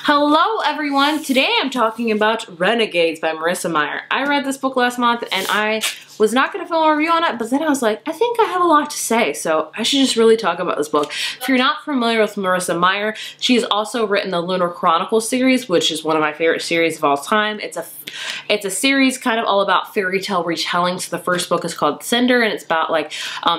Hello everyone! Today I'm talking about Renegades by Marissa Meyer. I read this book last month and I was not going to film a review on it, but then I was like, I think I have a lot to say, so I should just really talk about this book. If you're not familiar with Marissa Meyer, she has also written the Lunar Chronicles series, which is one of my favorite series of all time. It's a series kind of all about fairy tale retelling. So the first book is called Cinder, and it's about like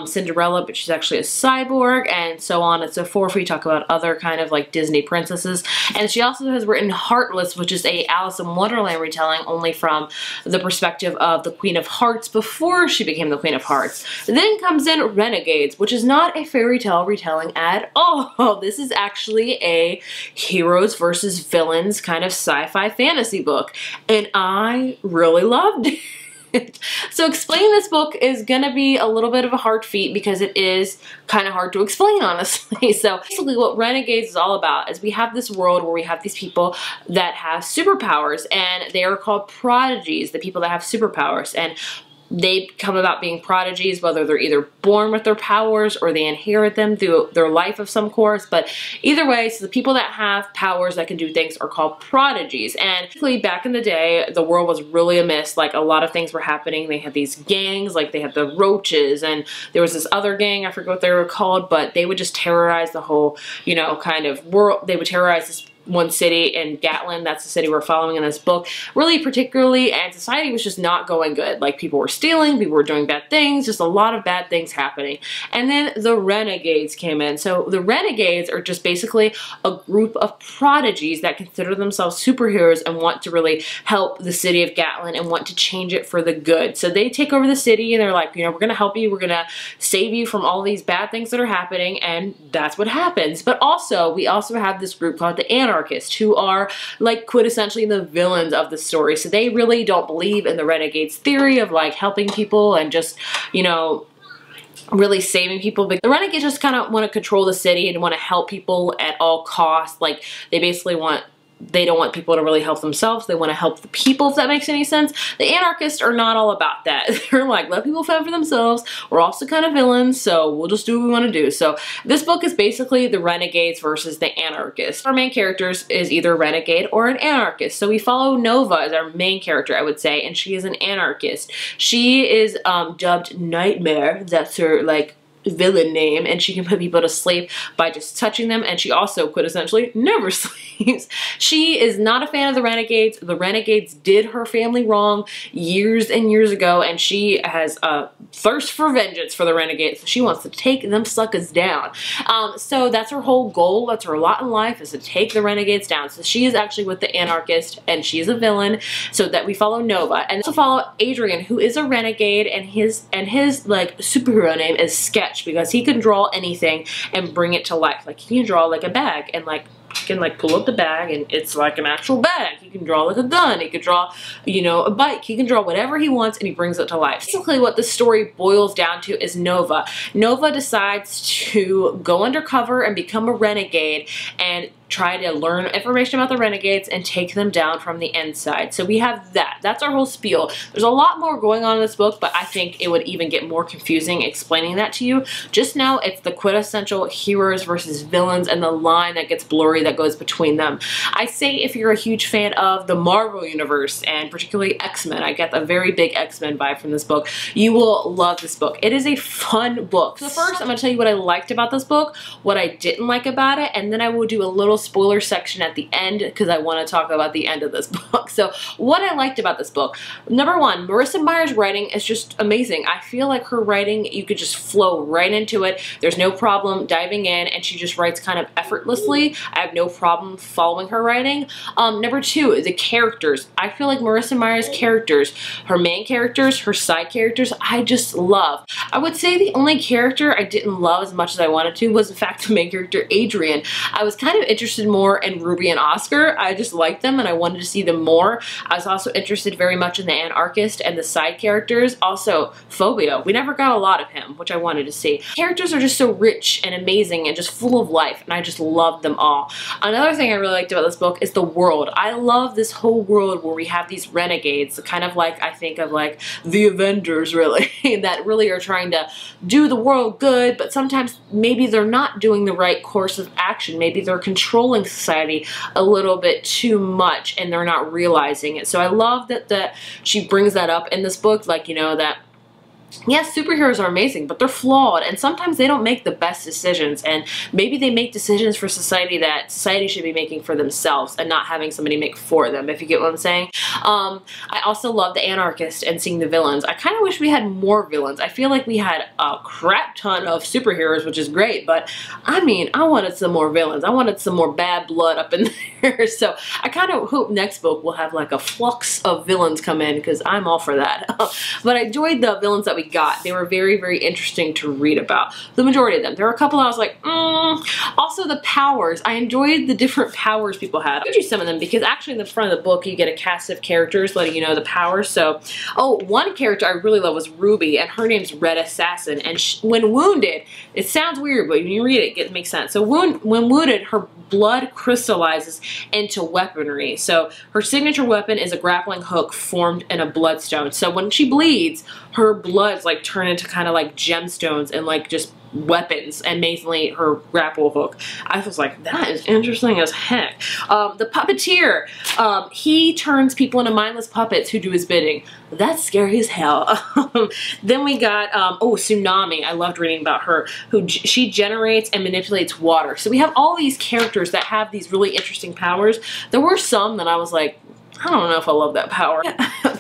Cinderella, but she's actually a cyborg, and so on and so forth. We talk about other kind of like Disney princesses. And she also has written Heartless, which is a Alice in Wonderland retelling, only from the perspective of the Queen of Hearts before she became the Queen of Hearts. Then comes in Renegades, which is not a fairy tale retelling at all. This is actually a heroes versus villains kind of sci-fi fantasy book, and I really loved it. So explaining this book is gonna be a little bit of a hard feat because it is kind of hard to explain, honestly. So basically what Renegades is all about is we have this world where we have these people that have superpowers, and they are called prodigies, the people that have superpowers. And they come about being prodigies, whether they're either born with their powers or they inherit them through their life of some course. But either way, so the people that have powers that can do things are called prodigies. And basically back in the day, the world was really amiss. Like a lot of things were happening. They had these gangs, like they had the Roaches, and there was this other gang, I forget what they were called, but they would just terrorize the whole, you know, kind of world. They would terrorize this one city in Gatlin. That's the city we're following in this book. Really particularly, and society was just not going good. Like people were stealing, people were doing bad things, just a lot of bad things happening. And then the Renegades came in. So the Renegades are just basically a group of prodigies that consider themselves superheroes and want to really help the city of Gatlin and want to change it for the good. So they take over the city and they're like, you know, we're gonna help you, we're gonna save you from all these bad things that are happening, and that's what happens. But also, we also have this group called the Anarchists, who are like quintessentially the villains of the story. So they really don't believe in the Renegades theory of like helping people and just, you know, really saving people. But the Renegades just kind of want to control the city and want to help people at all costs. Like they basically they don't want people to really help themselves. They want to help the people, if that makes any sense. The Anarchists are not all about that. They're like, let people fend for themselves. We're also kind of villains, so we'll just do what we want to do. So this book is basically the Renegades versus the Anarchists. Our main characters is either a renegade or an anarchist. So we follow Nova as our main character, I would say, and she is an anarchist. She is dubbed Nightmare. That's her, like, villain name, and she can put people to sleep by just touching them, and she also quintessentially never sleeps. She is not a fan of the Renegades. The Renegades did her family wrong years and years ago, and she has a thirst for vengeance for the Renegades. She wants to take them suckers down. So that's her whole goal. That's her lot in life, is to take the Renegades down. So she is actually with the Anarchist, and she's a villain. So that we follow Nova, and also follow Adrian, who is a renegade, and his like superhero name is Sketch, because he can draw anything and bring it to life. Like he can draw like a bag, and like he can like pull up the bag and it's like an actual bag. He can draw like a gun. He can draw, you know, a bike. He can draw whatever he wants and he brings it to life. Basically what the story boils down to is Nova. Nova decides to go undercover and become a renegade and try to learn information about the Renegades and take them down from the inside. So we have that. That's our whole spiel. There's a lot more going on in this book, but I think it would even get more confusing explaining that to you. Just now, it's the quintessential heroes versus villains and the line that gets blurry that goes between them. I say if you're a huge fan of the Marvel Universe, and particularly X-Men, I get a very big X-Men vibe from this book, you will love this book. It is a fun book. So first, I'm going to tell you what I liked about this book, what I didn't like about it, and then I will do a little spoiler section at the end because I want to talk about the end of this book. So what I liked about this book, number one, Marissa Meyer's writing is just amazing. I feel like her writing, you could just flow right into it. There's no problem diving in, and she just writes kind of effortlessly. I have no problem following her writing. Number two, the characters. I feel like Marissa Meyer's characters, her main characters, her side characters, I just love. I would say the only character I didn't love as much as I wanted to was in fact the main character, Adrian. I was kind of interested more in Ruby and Oscar. I just liked them and I wanted to see them more. I was also interested very much in the Anarchist and the side characters. Also, Phobia. We never got a lot of him, which I wanted to see. Characters are just so rich and amazing and just full of life, and I just loved them all. Another thing I really liked about this book is the world. I love this whole world where we have these renegades, kind of like, I think of like the Avengers, really, that really are trying to do the world good, but sometimes maybe they're not doing the right course of action. Maybe they're controlling controlling society a little bit too much and they're not realizing it. So I love that she brings that up in this book, like, you know, that yes, superheroes are amazing, but they're flawed, and sometimes they don't make the best decisions, and maybe they make decisions for society that society should be making for themselves and not having somebody make for them, if you get what I'm saying. I also love the anarchist and seeing the villains. I kind of wish we had more villains. I feel like we had a crap ton of superheroes, which is great, but I mean, I wanted some more villains. I wanted some more bad blood up in there, so I kind of hope next book will have like a flux of villains come in, because I'm all for that. But I enjoyed the villains that we got. They were very, very interesting to read about. The majority of them. There were a couple I was like, Also the powers. I enjoyed the different powers people had. I'll give you some of them because actually in the front of the book you get a cast of characters letting you know the powers. So, one character I really love was Ruby, and her name's Red Assassin. And when wounded, it sounds weird, but when you read it, it makes sense. So when wounded, her blood crystallizes into weaponry. So her signature weapon is a grappling hook formed in a bloodstone. So when she bleeds, her blood's like turn into kind of like gemstones and like just weapons, and amazingly her grapple hook. I was like, that is interesting as heck. The puppeteer, he turns people into mindless puppets who do his bidding. That's scary as hell. Then we got, Tsunami. I loved reading about her, she generates and manipulates water. So we have all these characters that have these really interesting powers. There were some that I was like, I don't know if I love that power.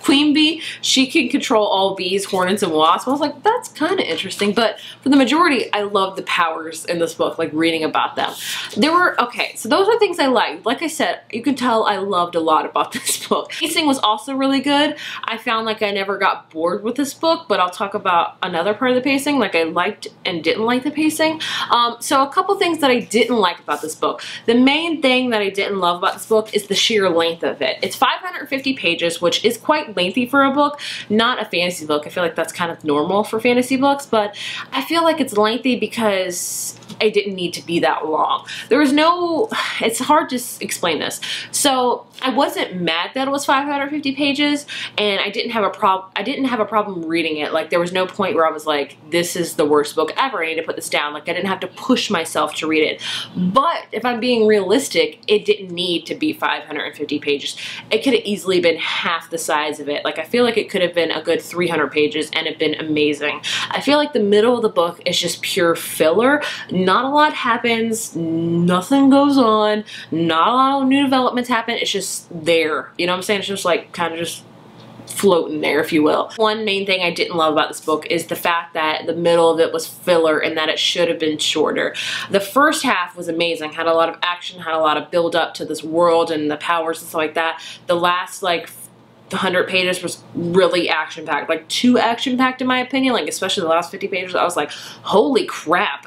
Queen Bee, she can control all bees, hornets, and wasps. I was like, that's kind of interesting. But for the majority, I love the powers in this book, like reading about them. So those are things I liked. Like I said, you can tell I loved a lot about this book. Pacing was also really good. I found like I never got bored with this book, but I'll talk about another part of the pacing, like I liked and didn't like the pacing. So a couple things that I didn't like about this book. The main thing that I didn't love about this book is the sheer length of it. It's 550 pages, which is quite lengthy for a book, not a fantasy book. I feel like that's kind of normal for fantasy books, but I feel like it's lengthy because it didn't need to be that long. There was no, it's hard to explain this. So I wasn't mad that it was 550 pages, and I didn't have a problem reading it. Like there was no point where I was like, this is the worst book ever, I need to put this down. Like I didn't have to push myself to read it. But if I'm being realistic, it didn't need to be 550 pages. It could have easily been half the size of it. Like I feel like it could have been a good 300 pages and it'd been amazing. I feel like the middle of the book is just pure filler. Not a lot happens, nothing goes on, not a lot of new developments happen. It's just there. You know what I'm saying? It's just like kind of just floating there, if you will. One main thing I didn't love about this book is the fact that the middle of it was filler and that it should have been shorter. The first half was amazing, had a lot of action, had a lot of build up to this world and the powers and stuff like that. The last like 100 pages was really action-packed, like too action-packed in my opinion, like especially the last 50 pages. I was like, holy crap.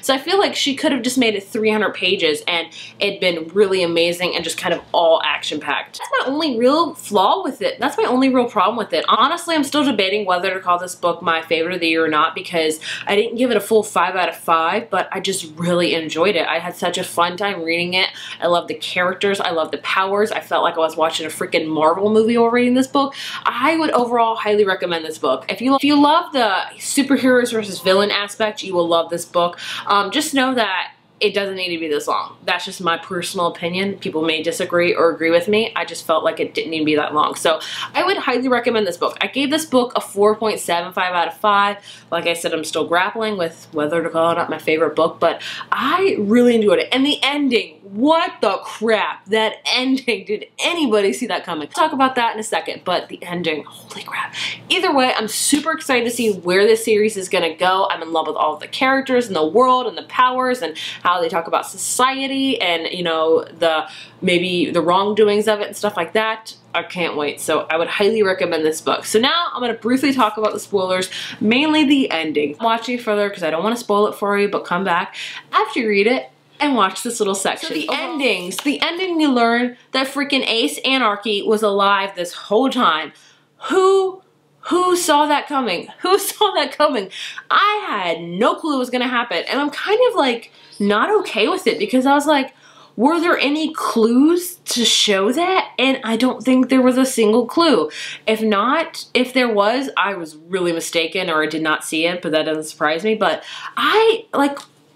So I feel like she could have just made it 300 pages and it'd been really amazing and just kind of all action-packed. That's my only real flaw with it. That's my only real problem with it. Honestly, I'm still debating whether to call this book my favorite of the year or not, because I didn't give it a full 5 out of 5, but I just really enjoyed it. I had such a fun time reading it. I love the characters. I love the powers. I felt like I was watching a freaking Marvel movie while reading this book. I would overall highly recommend this book. If you love the superheroes versus villain aspect, you will love this book. Just know that it doesn't need to be this long. That's just my personal opinion. People may disagree or agree with me. I just felt like it didn't need to be that long. So I would highly recommend this book. I gave this book a 4.75 out of 5. Like I said, I'm still grappling with whether to call it not my favorite book, but I really enjoyed it. And the ending, what the crap? That ending, did anybody see that coming? I'll talk about that in a second, but the ending, holy crap. Either way, I'm super excited to see where this series is gonna go. I'm in love with all of the characters and the world and the powers and how they talk about society and, you know, maybe the wrongdoings of it and stuff like that. I can't wait. So I would highly recommend this book. So now I'm going to briefly talk about the spoilers, mainly the ending. Watch it further because I don't want to spoil it for you, but come back after you read it and watch this little section. So the ending you learn that freaking Ace Anarchy was alive this whole time. Who saw that coming? Who saw that coming? I had no clue it was going to happen, and I'm kind of like not okay with it because I was like, were there any clues to show that? And I don't think there was a single clue. If not, if there was, I was really mistaken or I did not see it, but that doesn't surprise me. But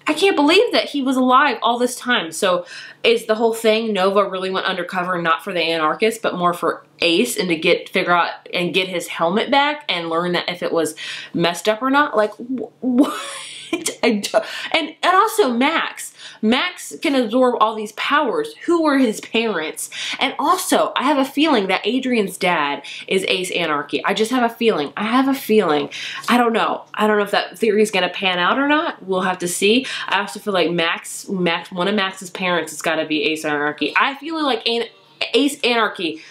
I can't believe that he was alive all this time. So is the whole thing Nova really went undercover not for the anarchists, but more for Ace, and to figure out and get his helmet back and learn that if it was messed up or not? Like, what? And also Max. Max can absorb all these powers. Who were his parents? And also, I have a feeling that Adrian's dad is Ace Anarchy. I just have a feeling. I have a feeling. I don't know. I don't know if that theory is going to pan out or not. We'll have to see. I also feel like one of Max's parents has got to be Ace Anarchy. I feel like Ace Anarchy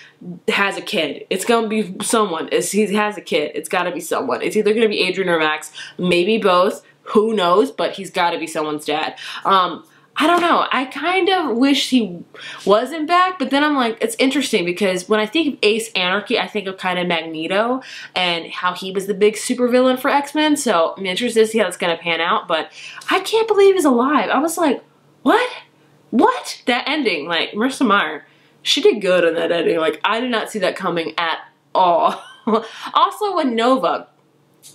has a kid. It's gonna be someone. He has a kid. It's gotta be someone. It's either gonna be Adrian or Max. Maybe both. Who knows? But he's gotta be someone's dad. I don't know. I kind of wish he wasn't back, but then I'm like, it's interesting because when I think of Ace Anarchy, I think of kind of Magneto and how he was the big supervillain for X-Men. So I'm interested to see how it's gonna pan out, but I can't believe he's alive. I was like, what? What? That ending, like, Marissa Meyer, she did good on that ending. Like, I did not see that coming at all. Also with Nova.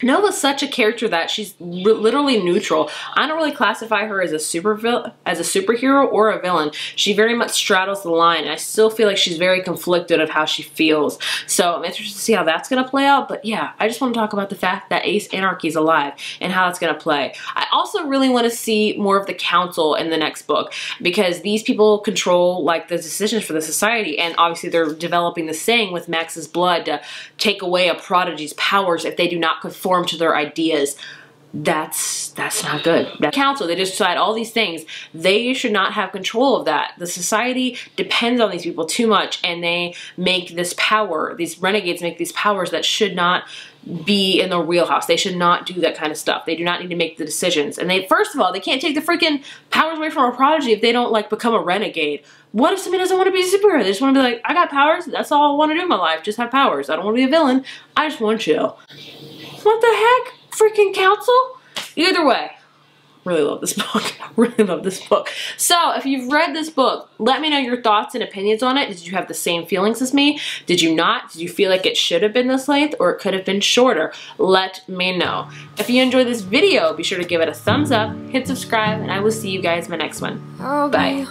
Nova's such a character that she's literally neutral. I don't really classify her as a superhero or a villain. She very much straddles the line, and I still feel like she's very conflicted of how she feels. So I'm interested to see how that's going to play out. But yeah, I just want to talk about the fact that Ace Anarchy is alive and how it's going to play. I also really want to see more of the council in the next book, because these people control like the decisions for the society, and obviously they're developing the saying with Max's blood to take away a prodigy's powers if they do not conform to their ideas. That's not good. That council, they just decide all these things. They should not have control of that. The society depends on these people too much, and they make this power, these renegades make these powers that should not be in the wheelhouse. They should not do that kind of stuff. They do not need to make the decisions. And they, first of all, they can't take the freaking powers away from a prodigy if they don't like become a renegade. What if somebody doesn't want to be a superhero? They just want to be like, I got powers. That's all I want to do in my life. Just have powers. I don't want to be a villain. I just want to chill. What the heck? Freaking council? Either way, really love this book. Really love this book. So if you've read this book, let me know your thoughts and opinions on it. Did you have the same feelings as me? Did you not? Did you feel like it should have been this length, or it could have been shorter? Let me know. If you enjoyed this video, be sure to give it a thumbs up, hit subscribe, and I will see you guys in my next one. Bye.